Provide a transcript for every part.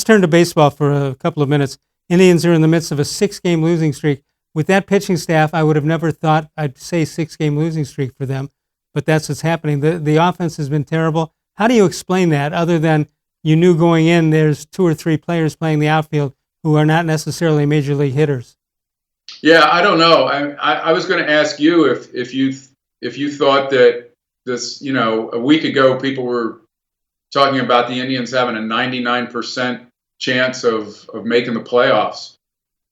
turn to baseball for a couple of minutes. Indians are in the midst of a 6-game losing streak. With that pitching staff, I would have never thought I'd say 6-game losing streak for them, but that's what's happening. The offense has been terrible. How do you explain that, other than you knew going in there's 2 or 3 players playing the outfield who are not necessarily major league hitters? Yeah, I don't know. I was going to ask you if you thought that this, a week ago people were talking about the Indians having a 99% chance of making the playoffs.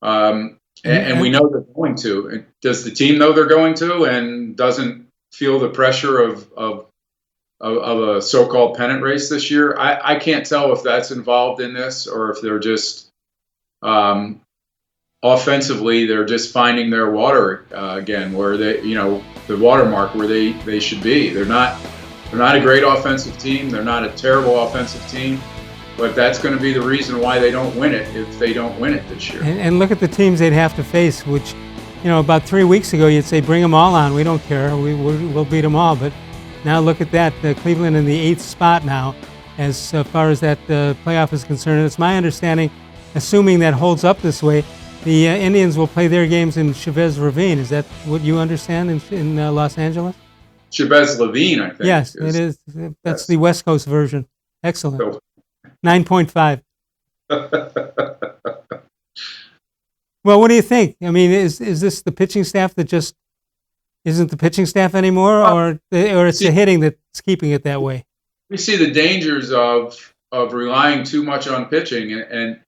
And we know they're going to. And does the team know they're going to, and doesn't feel the pressure of a so-called pennant race this year? I can't tell if that's involved in this, or if they're just offensively they're just finding their water again, where they, the watermark where they should be. They're not a great offensive team. They're not a terrible offensive team. But that's going to be the reason why they don't win it, if they don't win it this year. And look at the teams they'd have to face, which, about 3 weeks ago you'd say, bring them all on. We don't care. We'll beat them all. But now look at that. Cleveland in the 8th spot now as far as that playoff is concerned. It's my understanding, assuming that holds up this way, the Indians will play their games in Chavez Ravine. Is that what you understand in Los Angeles? Chavez Levine, I think. Yes, it is. That's the West Coast version. Excellent. So, 9.5. Well, what do you think? I mean, is this the pitching staff that just isn't the pitching staff anymore, or it's the hitting that's keeping it that way? We see the dangers of relying too much on pitching, and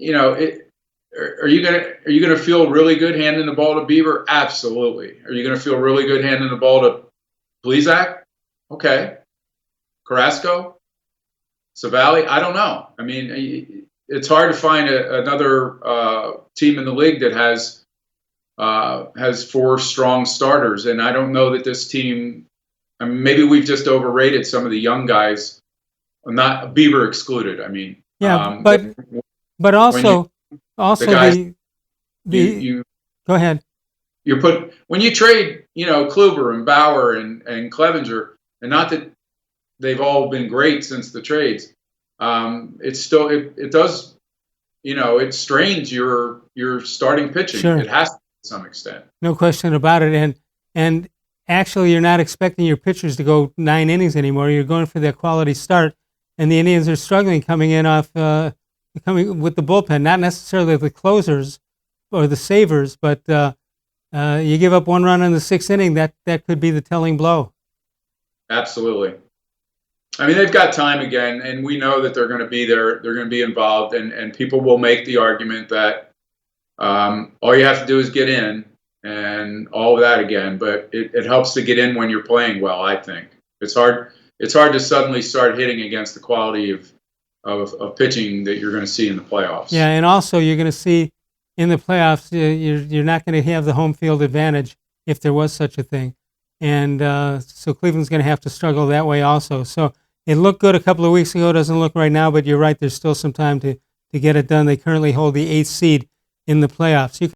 are you gonna feel really good handing the ball to Bieber? Absolutely. Are you gonna feel really good handing the ball to Plesac? Okay. Carrasco? Savali? I don't know. I mean, it's hard to find another team in the league that has 4 strong starters, and I don't know that this team. I mean, maybe we've just overrated some of the young guys, not Bieber excluded. I mean, yeah, but also the go ahead. When you trade, Kluber and Bauer and Clevenger, and not that they've all been great since the trades. It's still it does, it strains your starting pitching. Sure. It has to some extent. No question about it. And actually, you're not expecting your pitchers to go 9 innings anymore. You're going for that quality start. And the Indians are struggling coming with the bullpen, not necessarily the closers or the savers, but you give up 1 run in the 6th inning, that could be the telling blow. Absolutely. I mean, they've got time again, and we know that they're going to be there. They're going to be involved, and people will make the argument that all you have to do is get in and all of that again. But it helps to get in when you're playing well, I think. It's hard to suddenly start hitting against the quality of pitching that you're going to see in the playoffs. Yeah, and also you're going to see in the playoffs, you're not going to have the home field advantage if there was such a thing. And so Cleveland's going to have to struggle that way also. So it looked good a couple of weeks ago. It doesn't look right now, but you're right. There's still some time to get it done. They currently hold the 8th seed in the playoffs.